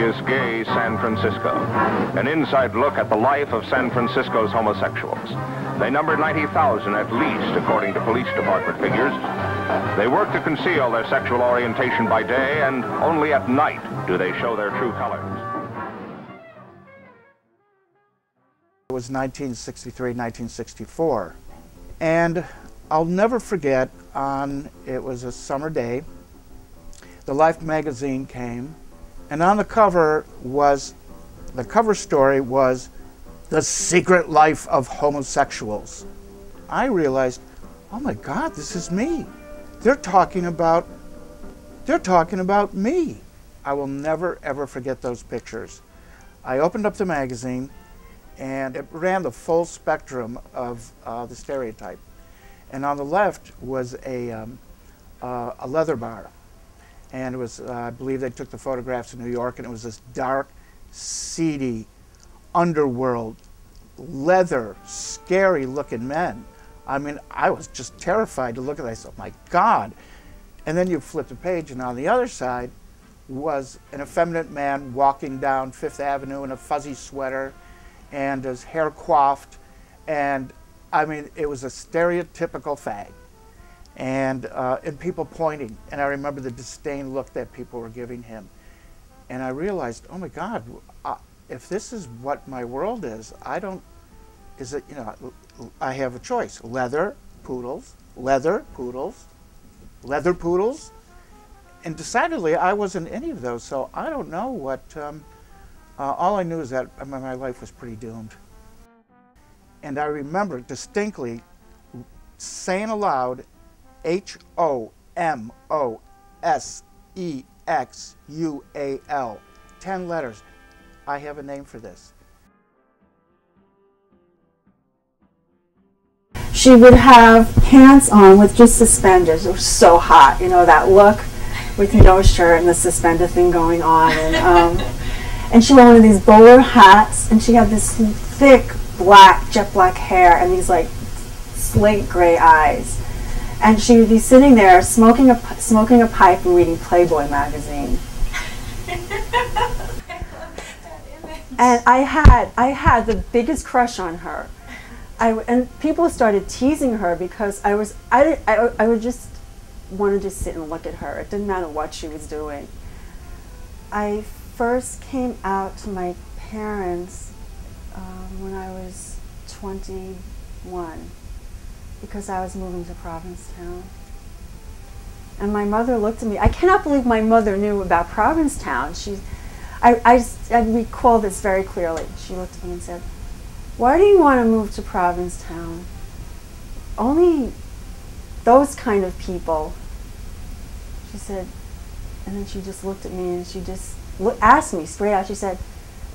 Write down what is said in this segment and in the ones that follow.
is Gay San Francisco, an inside look at the life of San Francisco's homosexuals. They number 90,000 at least, according to police department figures. They work to conceal their sexual orientation by day, and only at night do they show their true colors. It was 1963, 1964, and I'll never forget, it was a summer day, the Life magazine came, and on the cover story was The Secret Life of Homosexuals. I realized, oh my God, this is me. They're talking about me. I will never ever forget those pictures. I opened up the magazine, and it ran the full spectrum of the stereotype. And on the left was a leather bar. And it was, I believe they took the photographs in New York, and it was this dark, seedy, underworld, leather, scary looking men. I mean, I was just terrified to look at it. I said, oh my God. And then you flip the page, and on the other side was an effeminate man walking down Fifth Avenue in a fuzzy sweater and his hair coiffed. And I mean, it was a stereotypical fag. And people pointing. And I remember the disdain look that people were giving him. And I realized, oh my God, if this is what my world is, I have a choice. Leather poodles, leather poodles, leather poodles. And decidedly, I wasn't any of those, so I don't know what, all I knew is that my life was pretty doomed. And I remember distinctly saying aloud, HOMOSEXUAL, 10 letters. I have a name for this. She would have pants on with just suspenders. It was so hot, you know, that look with no shirt and the suspender thing going on. And she wore one of these bowler hats, and she had this thick black, jet black hair and these like slate gray eyes. And she would be sitting there smoking a pipe and reading Playboy magazine. And I had the biggest crush on her. And people started teasing her because I would just want to just sit and look at her. It didn't matter what she was doing. I first came out to my parents when I was 21 because I was moving to Provincetown. And my mother looked at me. I cannot believe my mother knew about Provincetown. I recall this very clearly. She looked at me and said, "Why do you want to move to Provincetown? Only those kind of people." She said, and then she just looked at me and she just asked me straight out. She said,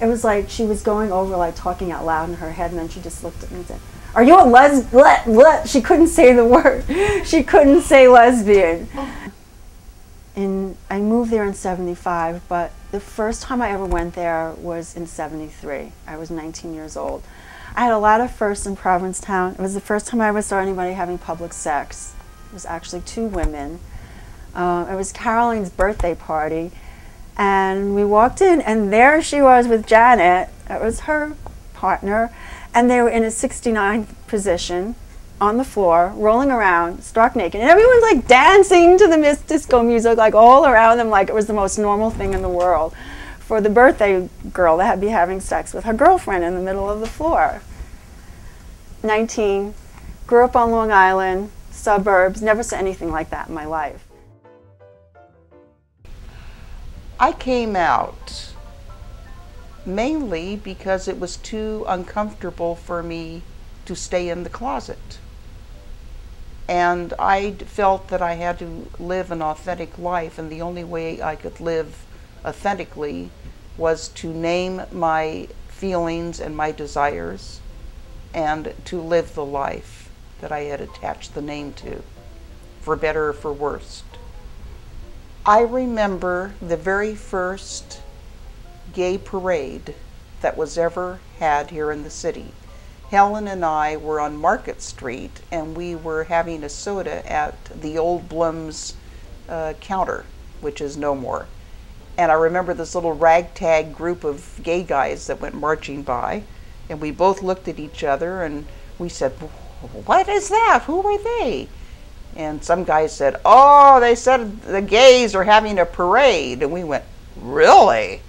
it was like she was going over, like talking out loud in her head, and then she just looked at me and said, "Are you a lesbian?" She couldn't say the word. She couldn't say lesbian. And I moved there in '75, but the first time I ever went there was in '73. I was 19 years old. I had a lot of firsts in Provincetown. It was the first time I ever saw anybody having public sex. It was actually 2 women. It was Caroline's birthday party. And we walked in, and there she was with Janet. It was her partner. And they were in a 69 position on the floor, rolling around, stark naked. And everyone's like dancing to the disco music, like all around them, like it was the most normal thing in the world for the birthday girl that had be having sex with her girlfriend in the middle of the floor. 19, grew up on Long Island, suburbs, never saw anything like that in my life. I came out mainly because it was too uncomfortable for me to stay in the closet. And I felt that I had to live an authentic life, and the only way I could live authentically was to name my feelings and my desires and to live the life that I had attached the name to, for better or for worse. I remember the very first gay parade that was ever had here in the city. Helen and I were on Market Street, and we were having a soda at the old Blum's counter, which is no more. And I remember this little ragtag group of gay guys that went marching by, and we both looked at each other and we said, "What is that? Who are they?" And some guy said, "Oh, they said the gays are having a parade." And we went, "Really?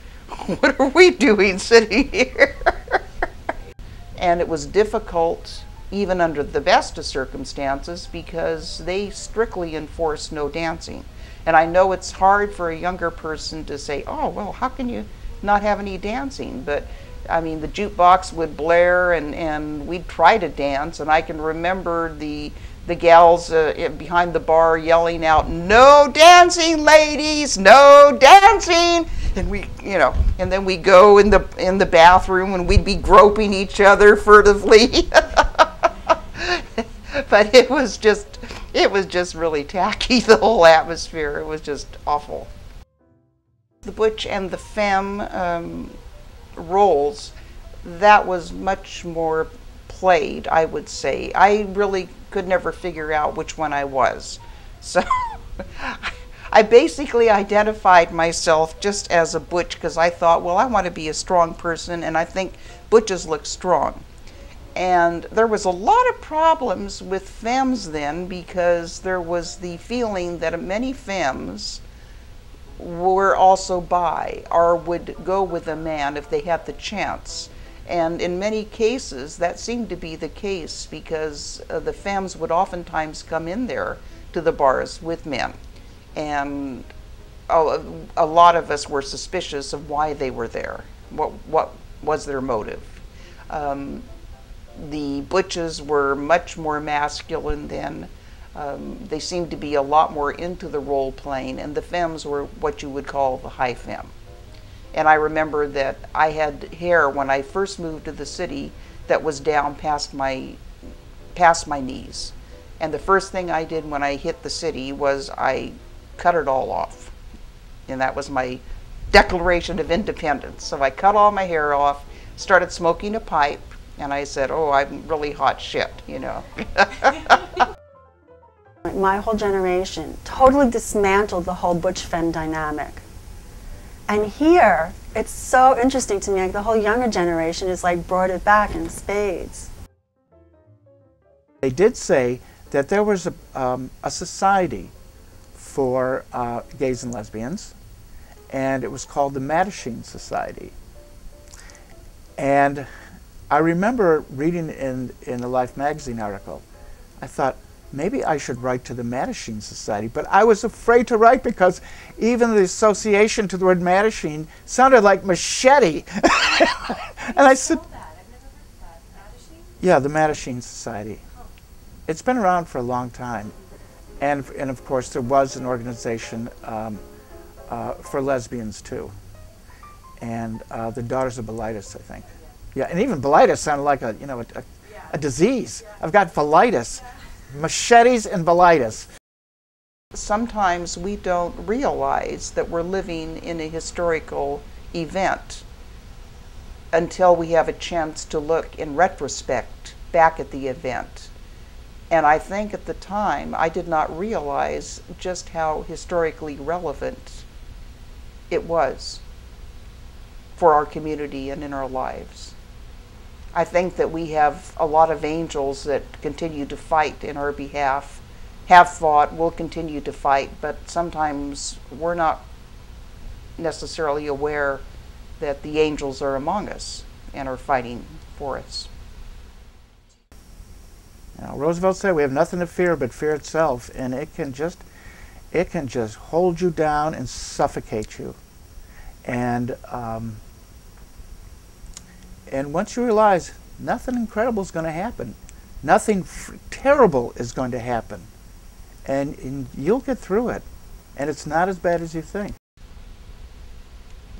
What are we doing sitting here?" And it was difficult, even under the best of circumstances, because they strictly enforced no dancing. And I know it's hard for a younger person to say, "Oh, well, how can you not have any dancing?" But I mean, the jukebox would blare and we'd try to dance. And I can remember the gals behind the bar yelling out, "No dancing, ladies, no dancing!" And we, you know, and then we go in the bathroom and we'd be groping each other furtively. But it was just really tacky, the whole atmosphere. It was just awful. The butch and the femme roles, that was much more played, I would say. I really could never figure out which one I was. So I basically identified myself just as a butch because I thought, well, I want to be a strong person, and I think butches look strong. And there was a lot of problems with femmes then, because there was the feeling that many femmes were also bi or would go with a man if they had the chance. And in many cases that seemed to be the case, because the femmes would oftentimes come in there to the bars with men. And a lot of us were suspicious of why they were there. What was their motive? The butches were much more masculine then. They seemed to be a lot more into the role playing, and the femmes were what you would call the high femme. And I remember that I had hair when I first moved to the city that was down past my knees. And the first thing I did when I hit the city was I cut it all off. And that was my Declaration of Independence. So I cut all my hair off, started smoking a pipe, and I said, "Oh, I'm really hot shit," you know. My whole generation totally dismantled the whole butch-femme dynamic. And here, it's so interesting to me, like the whole younger generation is like brought it back in spades. They did say that there was a society for gays and lesbians, and it was called the Mattachine Society. And I remember reading in the Life magazine article, I thought, maybe I should write to the Mattachine Society, but I was afraid to write because even the association to the word Mattachine sounded like machete. And I said, yeah, the Mattachine Society. It's been around for a long time. And of course, there was an organization for lesbians too. And the Daughters of Bilitis, I think. Yeah, and even bilitis sounded like a disease. I've got bilitis, machetes and bilitis. Sometimes we don't realize that we're living in a historical event until we have a chance to look in retrospect back at the event. And I think at the time I did not realize just how historically relevant it was for our community and in our lives. I think that we have a lot of angels that continue to fight in our behalf, have fought, will continue to fight, but sometimes we're not necessarily aware that the angels are among us and are fighting for us. Now, Roosevelt said we have nothing to fear but fear itself, and it can just hold you down and suffocate you. And once you realize nothing incredible is going to happen, nothing terrible is going to happen, and you'll get through it, and it's not as bad as you think.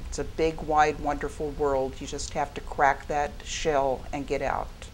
It's a big, wide, wonderful world. You just have to crack that shell and get out.